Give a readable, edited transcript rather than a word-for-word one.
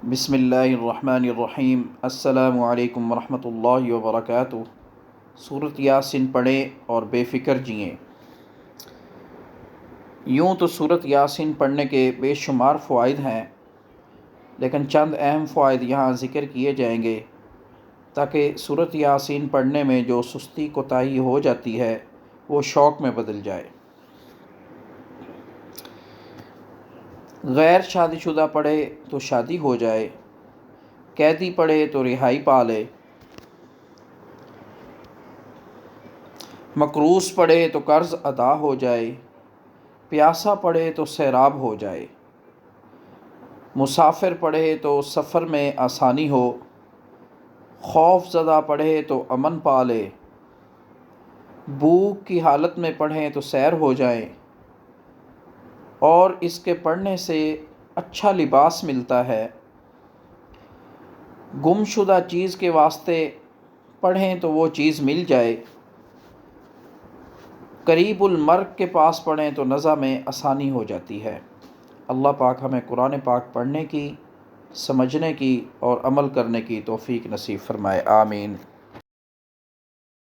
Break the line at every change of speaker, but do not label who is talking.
بسم اللہ الرحمن الرحیم۔ السلام علیکم ورحمۃ اللہ وبرکاتہ۔ سورۃ یاسین پڑھیں اور بے فکر جئیں۔ یوں تو سورۃ یاسین پڑھنے کے بے شمار فوائد ہیں، لیکن چند اہم فوائد یہاں ذکر کیے جائیں گے تاکہ سورۃ یاسین پڑھنے میں جو سستی کوتاہی ہو جاتی ہے وہ شوق میں بدل جائے۔ غیر شادی شدہ پڑھے تو شادی ہو جائے، قیدی پڑھے تو رہائی پا لے، مقروض پڑھے تو قرض ادا ہو جائے، پیاسا پڑھے تو سیراب ہو جائے، مسافر پڑھے تو سفر میں آسانی ہو، خوف زدہ پڑھے تو امن پا لے، بھوک کی حالت میں پڑھیں تو سیر ہو جائیں، اور اس کے پڑھنے سے اچھا لباس ملتا ہے۔ گم شدہ چیز کے واسطے پڑھیں تو وہ چیز مل جائے، قریب المرگ کے پاس پڑھیں تو نزع میں آسانی ہو جاتی ہے۔ اللہ پاک ہمیں قرآن پاک پڑھنے کی، سمجھنے کی اور عمل کرنے کی توفیق نصیب فرمائے، آمین۔